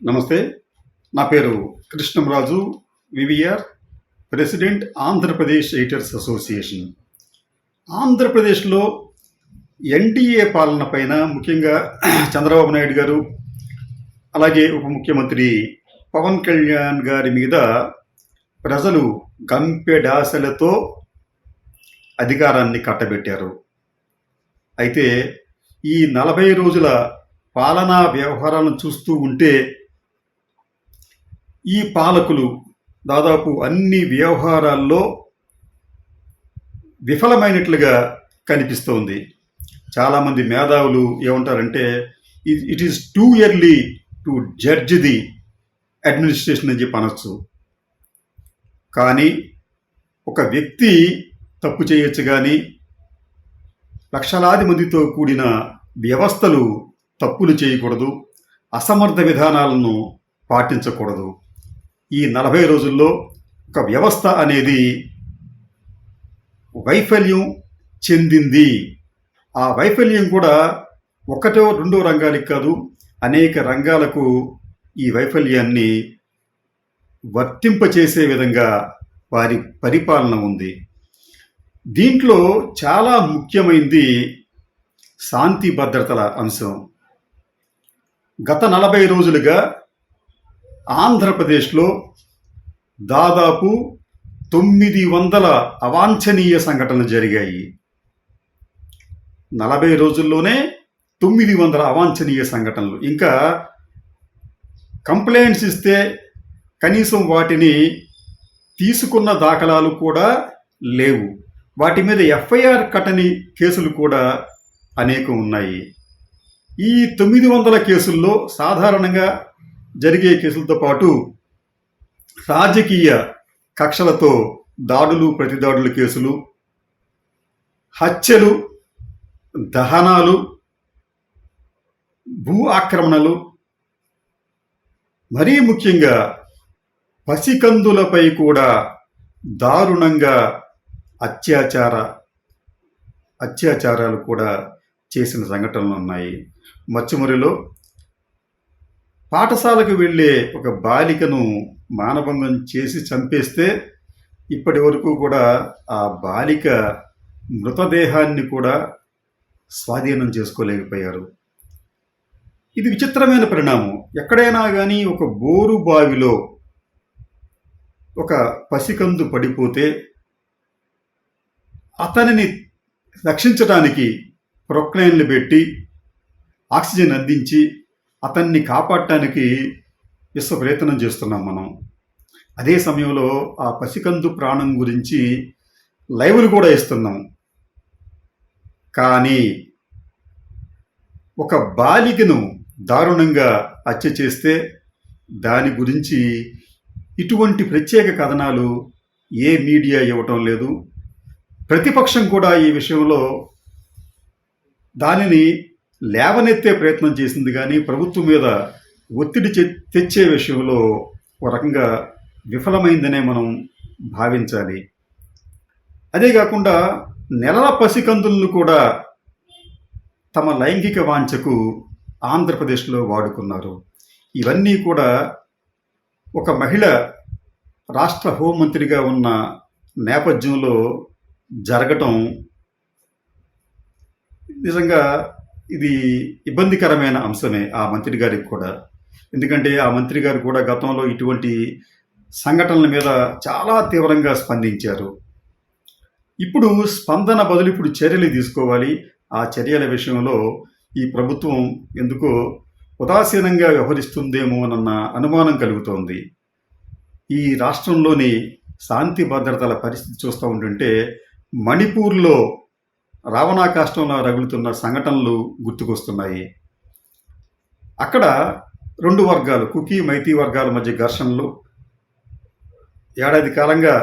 నమస్తే. నా పేరు Krishnamraju VVR, president Andhra Pradesh editors association. ఆంధ్రప్రదేశ్లో ఎన్డీఏ పాలన పైన ముఖ్యంగా చంద్రబాబు నాయుడు గారు, అలాగే ఉప ముఖ్యమంత్రి పవన్ కళ్యాణ్ గారి మీద ప్రజలు గంపెడాశలతో అధికారాన్ని కట్టబెట్టారు. అయితే ఈ 40 రోజుల పాలనా వ్యవహారాలను చూస్తూ ఉంటే ఈ పాలకులు దాదాపు అన్ని వ్యవహారాల్లో విఫలమైనట్లుగా కనిపిస్తోంది. చాలామంది మేధావులు ఏమంటారంటే it is too early to judge the administration అని చెప్పి అనొచ్చు. కానీ ఒక వ్యక్తి తప్పు చేయొచ్చు, కానీ లక్షలాది మందితో కూడిన వ్యవస్థలు తప్పులు చేయకూడదు, అసమర్థ విధానాలను పాటించకూడదు. ఈ 40 రోజుల్లో ఒక వ్యవస్థ అనేది వైఫల్యం చెందింది. ఆ వైఫల్యం కూడా ఒకటో రెండో రంగాలకు కాదు, అనేక రంగాలకు ఈ వైఫల్యాన్ని వర్తింపచేసే విధంగా వారి పరిపాలన ఉంది. దీంట్లో చాలా ముఖ్యమైనది శాంతి భద్రతల అంశం. గత 40 రోజులుగా ఆంధ్రప్రదేశ్లో దాదాపు 900 అవాంఛనీయ సంఘటనలు జరిగాయి. 40 రోజుల్లోనే 900 అవాంఛనీయ సంఘటనలు. ఇంకా కంప్లైంట్స్ ఇస్తే కనీసం వాటిని తీసుకున్న దాఖలాలు కూడా లేవు. వాటి మీద ఎఫ్ఐఆర్ కట్టని కేసులు కూడా అనేకం ఉన్నాయి. ఈ 900 కేసుల్లో సాధారణంగా జరిగే కేసులతో పాటు రాజకీయ కక్షలతో దాడులు, ప్రతిదాడుల కేసులు, హత్యలు, దహనాలు, భూ ఆక్రమణలు, మరీ ముఖ్యంగా పసికందులపై కూడా దారుణంగా అత్యాచారాలు కూడా చేసిన సంఘటనలు ఉన్నాయి. మచ్చుమరిలో పాఠశాలకు వెళ్ళే ఒక బాలికను మానభంగం చేసి చంపేస్తే ఇప్పటి వరకు కూడా ఆ బాలిక మృతదేహాన్ని కూడా స్వాధీనం చేసుకోలేకపోయారు. ఇది విచిత్రమైన పరిణామం. ఎక్కడైనా కానీ ఒక బోరు బావిలో ఒక పసికందు పడిపోతే అతనిని రక్షించడానికి ప్రొక్లైన్లు పెట్టి ఆక్సిజన్ అందించి అతన్ని కాపాడటానికి విశ్వ ప్రయత్నం చేస్తున్నాం మనం. అదే సమయంలో ఆ పసికందు ప్రాణం గురించి లైవ్లు కూడా ఇస్తున్నాం. కానీ ఒక బాలికను దారుణంగా హత్య చేస్తే దాని గురించి ఇటువంటి ప్రత్యేక కథనాలు ఏ మీడియా ఇవ్వటం లేదు. ప్రతిపక్షం కూడా ఈ విషయంలో దానిని లేవనెత్తే ప్రయత్నం చేసింది, కానీ ప్రభుత్వం మీద ఒత్తిడి తెచ్చే విషయంలో ఒక రకంగా విఫలమైందనే మనం భావించాలి. అదే కాకుండా నెలల పసికందులను కూడా తమ లైంగిక వాంఛకు ఆంధ్రప్రదేశ్లో వాడుకున్నారు. ఇవన్నీ కూడా ఒక మహిళ రాష్ట్ర హోంమంత్రిగా ఉన్న నేపథ్యంలో జరగటం నిజంగా ఇది ఇబ్బందికరమైన అంశమే ఆ మంత్రి గారికి కూడా. ఎందుకంటే ఆ మంత్రి గారు కూడా గతంలో ఇటువంటి సంఘటనల మీద చాలా తీవ్రంగా స్పందించారు. ఇప్పుడు స్పందన బదులు ఇప్పుడు చర్యలు తీసుకోవాలి. ఆ చర్యల విషయంలో ఈ ప్రభుత్వం ఎందుకో ఉదాసీనంగా వ్యవహరిస్తుందేమో అన్న అనుమానం కలుగుతోంది. ఈ రాష్ట్రంలోని శాంతి భద్రతల పరిస్థితి చూస్తూ ఉంటుంటే మణిపూర్లో రావణాకాష్టంలో రగులుతున్న సంఘటనలు గుర్తుకొస్తున్నాయి. అక్కడ 2 వర్గాలు, కుకీ మైతీ వర్గాల మధ్య ఘర్షణలు ఏడాది కాలంగా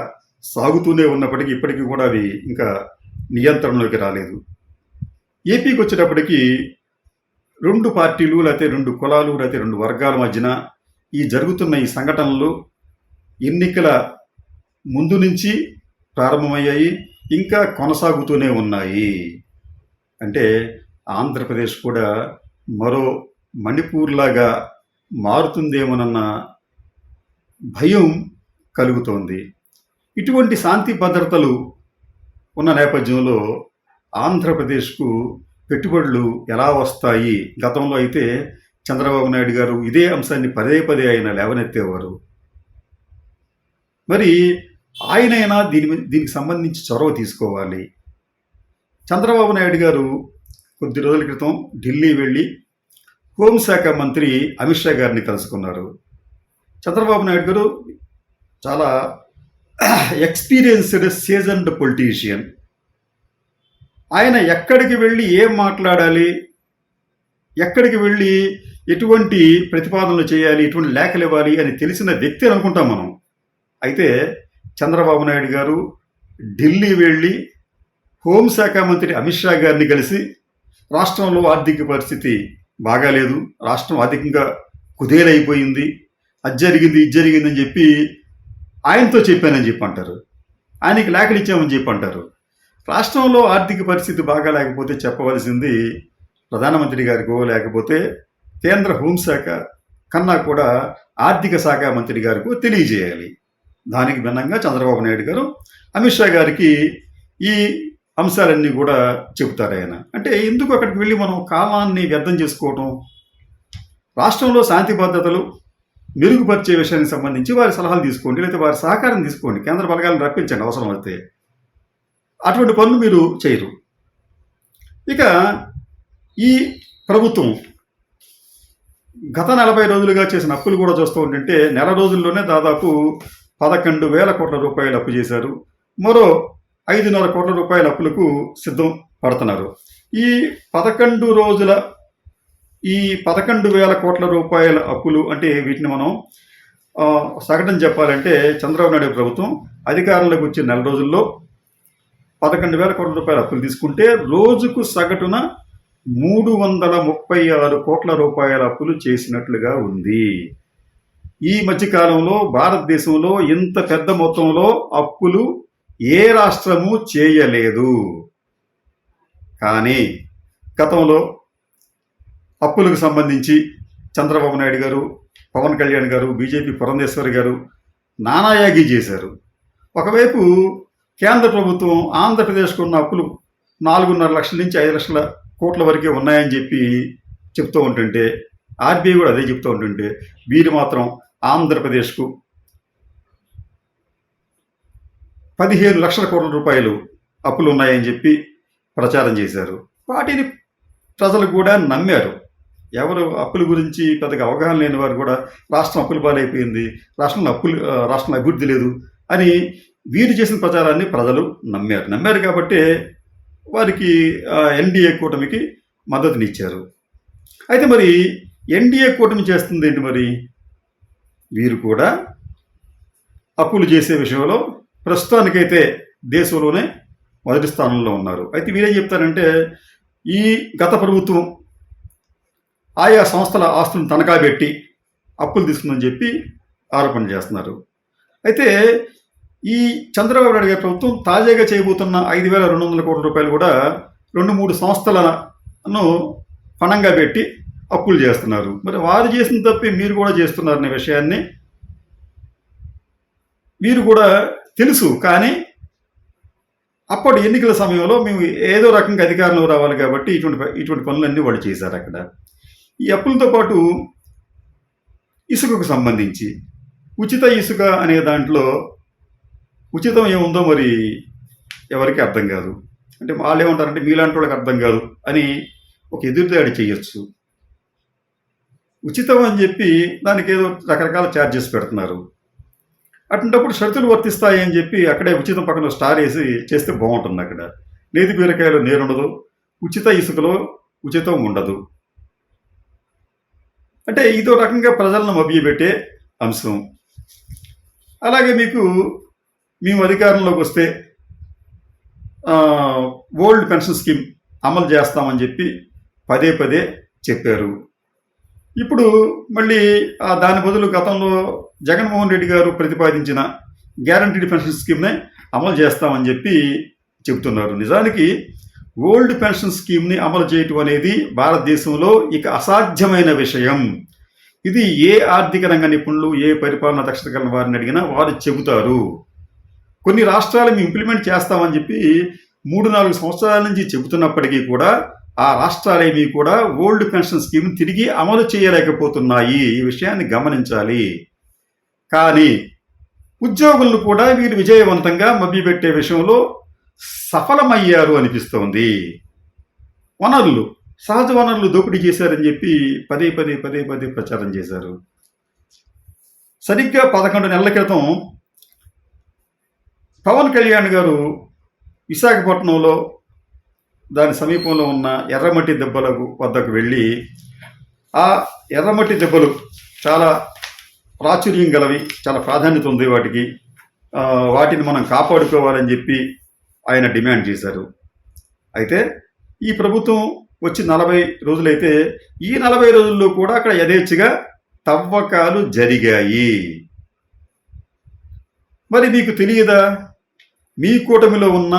సాగుతూనే ఉన్నప్పటికీ ఇప్పటికీ కూడా అవి ఇంకా నియంత్రణలోకి రాలేదు. ఏపీకి వచ్చేటప్పటికీ 2 పార్టీలు, లేకపోతే 2 కులాలు, లేకపోతే 2 వర్గాల మధ్యన ఈ జరుగుతున్న ఈ సంఘటనలు ఎన్నికల ముందు నుంచి ప్రారంభమయ్యాయి, ఇంకా కొనసాగుతూనే ఉన్నాయి. అంటే ఆంధ్రప్రదేశ్ కూడా మరో మణిపూర్ లాగా మారుతుందేమోనన్న భయం కలుగుతోంది. ఇటువంటి శాంతి భద్రతలు ఉన్న నేపథ్యంలో ఆంధ్రప్రదేశ్కు పెట్టుబడులు ఎలా వస్తాయి? గతంలో అయితే చంద్రబాబు నాయుడు గారు ఇదే అంశాన్ని పదే పదే ఆయన లేవనెత్తేవారు. మరి ఆయనైనా దీనికి సంబంధించి చొరవ తీసుకోవాలి. చంద్రబాబు నాయుడు గారు కొద్ది రోజుల క్రితం ఢిల్లీ వెళ్ళి హోంశాఖ మంత్రి అమిత్ షా గారిని కలుసుకున్నారు. చంద్రబాబు నాయుడు గారు చాలా ఎక్స్పీరియన్స్డ్ సీజన్డ్ పొలిటీషియన్. ఆయన ఎక్కడికి వెళ్ళి ఏం మాట్లాడాలి, ఎక్కడికి వెళ్ళి ఎటువంటి ప్రతిపాదనలు చేయాలి, ఎటువంటి లేఖలు ఇవ్వాలి అని తెలిసిన వ్యక్తి అనుకుంటాం మనం. అయితే చంద్రబాబు నాయుడు గారు ఢిల్లీ వెళ్ళి హోంశాఖ మంత్రి అమిత్ షా గారిని కలిసి రాష్ట్రంలో ఆర్థిక పరిస్థితి బాగాలేదు, రాష్ట్రం ఆర్థికంగా కుదేలైపోయింది, అది జరిగింది ఇది జరిగిందని చెప్పి ఆయనతో చెప్పానని చెప్పి అంటారు. ఆయనకి లేఖలు ఇచ్చామని చెప్పి అంటారు. రాష్ట్రంలో ఆర్థిక పరిస్థితి బాగా లేకపోతే చెప్పవలసింది ప్రధానమంత్రి గారికో లేకపోతే కేంద్ర హోంశాఖ కన్నా కూడా ఆర్థిక శాఖ మంత్రి గారికో తెలియజేయాలి. దానికి భిన్నంగా చంద్రబాబు నాయుడు గారు అమిత్ షా గారికి ఈ అంశాలన్నీ కూడా చెబుతారు ఆయన. అంటే ఎందుకు అక్కడికి వెళ్ళి మనం కాలాన్ని వ్యర్థం చేసుకోవటం? రాష్ట్రంలో శాంతి భద్రతలు మెరుగుపరిచే విషయానికి సంబంధించి వారి సలహాలు తీసుకోండి, లేకపోతే వారి సహకారం తీసుకోండి, కేంద్ర బలగాలను రప్పించండి అవసరం అయితే. అటువంటి పనులు మీరు చేయరు. ఇక ఈ ప్రభుత్వం గత 40 రోజులుగా చేసిన అప్పులు కూడా చూస్తూ ఉంటుంటే నెల రోజుల్లోనే దాదాపు 11,000 కోట్ల రూపాయలు అప్పు చేశారు. మరో 5,500 కోట్ల రూపాయల అప్పులకు సిద్ధం పడుతున్నారు. ఈ 11,000 కోట్ల రూపాయల అప్పులు అంటే వీటిని మనం సగటున చెప్పాలంటే చంద్రబాబు నాయుడు ప్రభుత్వం అధికారంలోకి వచ్చే నెల రోజుల్లో 11,000 కోట్ల రూపాయల అప్పులు తీసుకుంటే రోజుకు సగటున 336 కోట్ల రూపాయల అప్పులు చేసినట్లుగా ఉంది. ఈ మధ్యకాలంలో భారతదేశంలో ఇంత పెద్ద మొత్తంలో అప్పులు ఏ రాష్ట్రము చేయలేదు. కానీ గతంలో అప్పులకు సంబంధించి చంద్రబాబు నాయుడు గారు, పవన్ కళ్యాణ్ గారు, బీజేపీ పురంధేశ్వరి గారు నానాయాగి చేశారు. ఒకవైపు కేంద్ర ప్రభుత్వం ఆంధ్రప్రదేశ్కు ఉన్న అప్పులు 4.5 లక్షల నుంచి 5 లక్షల కోట్ల వరకే ఉన్నాయని చెప్పి చెప్తూ ఉంటుంటే, ఆర్బీఐ కూడా అదే చెప్తూ ఉంటుంటే, వీరు మాత్రం ఆంధ్రప్రదేశ్కు 15 లక్షల కోట్ల రూపాయలు అప్పులు ఉన్నాయని చెప్పి ప్రచారం చేశారు. వాటిని ప్రజలు కూడా నమ్మారు. ఎవరు అప్పుల గురించి పెద్దగా అవగాహన లేని వారు కూడా రాష్ట్రం అప్పుల పాలైపోయింది, రాష్ట్రంలో అభివృద్ధి లేదు అని వీరు చేసిన ప్రచారాన్ని ప్రజలు నమ్మారు కాబట్టి వారికి ఎన్డీఏ కూటమికి మద్దతునిచ్చారు. అయితే మరి ఎన్డీఏ కూటమి చేస్తుంది ఏంటి? మరి వీరు కూడా అప్పులు చేసే విషయంలో ప్రస్తుతానికైతే దేశంలోనే మొదటి స్థానంలో ఉన్నారు. అయితే వీరేం చెప్తారంటే ఈ గత ప్రభుత్వం ఆయా సంస్థల ఆస్తులను తనఖా పెట్టి అప్పులు తీసుకుందని చెప్పి ఆరోపణలు చేస్తున్నారు. అయితే ఈ చంద్రబాబు నాయుడు గారి ప్రభుత్వం తాజాగా చేయబోతున్న 5,200 కోట్ల రూపాయలు కూడా 2-3 సంస్థలను పణంగా పెట్టి అప్పులు చేస్తున్నారు. మరి వారు చేసిన తప్పే మీరు కూడా చేస్తున్నారనే విషయాన్ని వీరు కూడా తెలుసు. కానీ అప్పటి ఎన్నికల సమయంలో మేము ఏదో రకంగా అధికారంలో రావాలి కాబట్టి ఇటువంటి పనులన్నీ వాళ్ళు చేశారు. అక్కడ ఈ అప్పులతో పాటు ఇసుకకు సంబంధించి ఉచిత ఇసుక అనే దాంట్లో ఉచితం ఏముందో మరి ఎవరికి అర్థం కాదు. అంటే వాళ్ళు ఏమంటారంటే మీలాంటి వాళ్ళకి అర్థం కాదు అని ఒక ఎదురుదాడి చేయొచ్చు. ఉచితం అని చెప్పి దానికి ఏదో రకరకాల ఛార్జెస్ పెడుతున్నారు. అటువంటిప్పుడు షరతులు వర్తిస్తాయి అని చెప్పి అక్కడే ఉచితం పక్కన స్టార్ వేసి చేస్తే బాగుంటుంది. అక్కడ నేతి బీరకాయలో నేరుండదు, ఉచిత ఇసుకలో ఉచితం ఉండదు. అంటే ఇదో రకంగా ప్రజలను మభ్యపెట్టే అంశం. అలాగే మేము అధికారంలోకి వస్తే ఓల్డ్ పెన్షన్ స్కీమ్ అమలు చేస్తామని చెప్పి పదే పదే చెప్పారు. ఇప్పుడు మళ్ళీ దాని బదులు గతంలో జగన్మోహన్ రెడ్డి గారు ప్రతిపాదించిన గ్యారంటీడ్ పెన్షన్ స్కీమ్నే అమలు చేస్తామని చెప్పి చెబుతున్నారు. నిజానికి ఓల్డ్ పెన్షన్ స్కీమ్ని అమలు చేయటం అనేది భారతదేశంలో ఇక అసాధ్యమైన విషయం. ఇది ఏ ఆర్థిక రంగ నిపుణులు, ఏ పరిపాలనా దక్షత కలిగిన వారిని అడిగినా వారు చెబుతారు. కొన్ని రాష్ట్రాలు మేము ఇంప్లిమెంట్ చేస్తామని చెప్పి 3-4 సంవత్సరాల నుంచి చెబుతున్నప్పటికీ కూడా ఆ రాష్ట్రాలేమీ కూడా ఓల్డ్ పెన్షన్ స్కీమ్ తిరిగి అమలు చేయలేకపోతున్నాయి. ఈ విషయాన్ని గమనించాలి. కానీ ఉద్యోగులను కూడా వీరు విజయవంతంగా మభ్యపెట్టే విషయంలో సఫలమయ్యారు అనిపిస్తోంది. సహజ వనరులు దోపిడీ చేశారని చెప్పి పదే ప్రచారం చేశారు. సరిగ్గా 11 నెలల క్రితం పవన్ కళ్యాణ్ గారు విశాఖపట్నంలో దాని సమీపంలో ఉన్న ఎర్రమట్టి దెబ్బల వద్దకు వెళ్ళి, ఆ ఎర్రమట్టి దెబ్బలు చాలా ప్రాచుర్యం గలవి, చాలా ప్రాధాన్యత ఉంది వాటికి, వాటిని మనం కాపాడుకోవాలని చెప్పి ఆయన డిమాండ్ చేశారు. అయితే ఈ ప్రభుత్వం వచ్చి 40 రోజులైతే ఈ 40 రోజుల్లో కూడా అక్కడ యథేచ్ఛగా తవ్వకాలు జరిగాయి. మరి మీకు తెలియదా? మీ కూటమిలో ఉన్న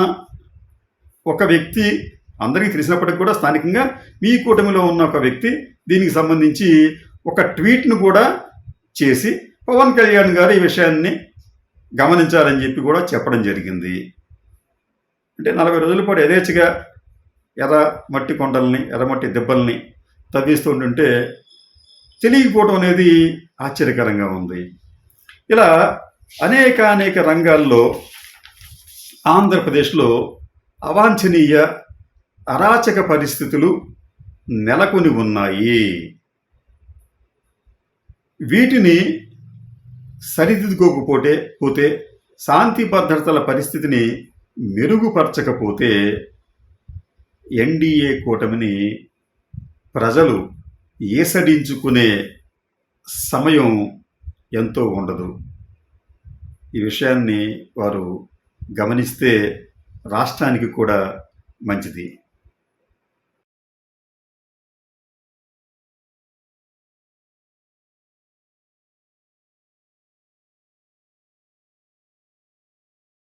ఒక వ్యక్తి, అందరికీ తెలిసినప్పటికీ కూడా స్థానికంగా మీ కూటమిలో ఉన్న ఒక వ్యక్తి దీనికి సంబంధించి ఒక ట్వీట్ను కూడా చేసి పవన్ కళ్యాణ్ గారు ఈ విషయాన్ని గమనించాలని చెప్పి కూడా చెప్పడం జరిగింది. అంటే 40 రోజుల పాటు యథేచ్ఛగా ఎర్రమట్టి కొండల్ని, ఎర్రమట్టి దెబ్బల్ని తవ్విస్తుంటుంటే తెలియకపోవడం అనేది ఆశ్చర్యకరంగా ఉంది. ఇలా అనేక రంగాల్లో ఆంధ్రప్రదేశ్లో అవాంఛనీయ అరాచక పరిస్థితులు నెలకొని ఉన్నాయి. వీటిని సరిదిద్దుకోకపోతే, శాంతి భద్రతల పరిస్థితిని మెరుగుపరచకపోతే ఎన్డీఏ కూటమిని ప్రజలు ఏసడించుకునే సమయం ఎంతో ఉండదు. ఈ విషయాన్ని వారు గమనిస్తే రాష్ట్రానికి కూడా మంచిది.